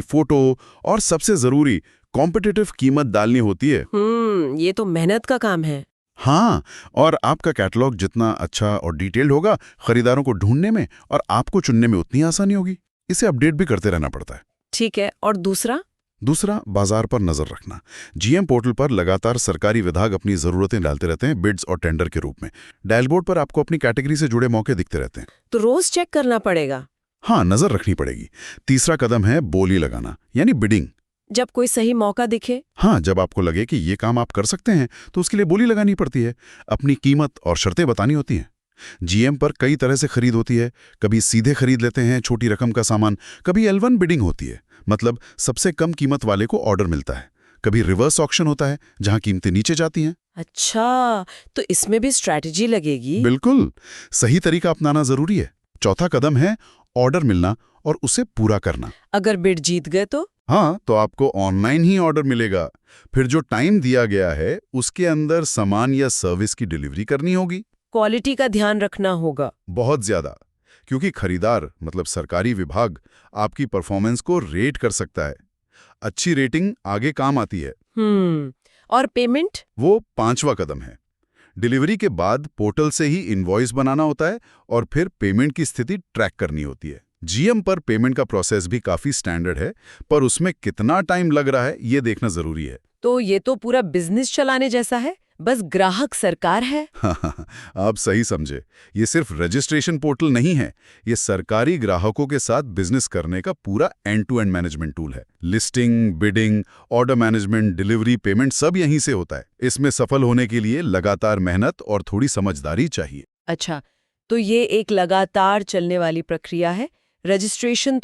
Photo और सबसे जरूरी कॉम्पिटिटिव कीमत डालनी होती है। ये तो मेहनत का काम है। हाँ, और आपका कैटलॉग जितना अच्छा और डिटेल्ड होगा, खरीदारों को ढूंढने में और आपको चुनने में उतनी आसानी होगी। इसे अपडेट भी करते रहना पड़ता है। ठीक है, और दूसरा? दूसरा, बाजार पर नजर रखना। जीएम पोर्टल पर लगातार सरकारी विभाग अपनी जरूरतें डालते रहते हैं बिड्स और टेंडर के रूप में। डैशबोर्ड पर आपको अपनी कैटेगरी से जुड़े मौके दिखते रहते हैं। तो रोज चेक करना पड़ेगा। हाँ, नजर रखनी पड़ेगी। तीसरा कदम है बोली लगाना, यानी बिडिंग। जब कोई सही मौका दिखे? हाँ, जब आपको लगे कि ये काम आप कर सकते हैं तो उसके लिए बोली लगानी पड़ती है। अपनी कीमत और शर्तें बतानी होती हैं। जीएम पर कई तरह से खरीद होती है। कभी सीधे खरीद लेते हैं छोटी रकम का सामान, कभी L1 बिडिंग होती है, मतलब सबसे कम कीमत वाले को ऑर्डर मिलता है। कभी रिवर्स ऑक्शन होता है जहां कीमतें नीचे जाती हैं। अच्छा, तो इसमें भी स्ट्रैटेजी लगेगी। बिल्कुल, सही तरीका अपनाना जरूरी है। चौथा कदम है ऑर्डर मिलना और उसे पूरा करना। अगर बिड जीत गए तो? हाँ, तो आपको ऑनलाइन ही ऑर्डर मिलेगा। फिर जो टाइम दिया गया है उसके अंदर सामान या सर्विस की डिलीवरी करनी होगी। क्वालिटी का ध्यान रखना होगा। बहुत ज्यादा, क्योंकि खरीदार मतलब सरकारी विभाग आपकी परफॉर्मेंस को रेट कर सकता है। अच्छी रेटिंग आगे काम आती है। और पेमेंट? वो पांचवा कदम है। डिलीवरी के बाद पोर्टल से ही इनवॉइस बनाना होता है और फिर पेमेंट की स्थिति ट्रैक करनी होती है। जीएम पर पेमेंट का प्रोसेस भी काफी स्टैंडर्ड है, पर उसमें कितना टाइम लग रहा है ये देखना जरूरी है। तो ये तो पूरा बिजनेस चलाने जैसा है, बस ग्राहक सरकार है। आप सही समझे। ये सिर्फ रजिस्ट्रेशन पोर्टल नहीं है, ये सरकारी ग्राहकों के साथ बिजनेस करने का पूरा end to end management tool है। Listing, bidding, order management, delivery, payment सब यहीं से होता है। इसमें सफल होने के लिए लगातार मेहनत और थोड़ी समझदारी चाहिए। अच्छा, तो ये एक लगातार चलने वाली प्रक्रिया है। रजिस्ट्रेशन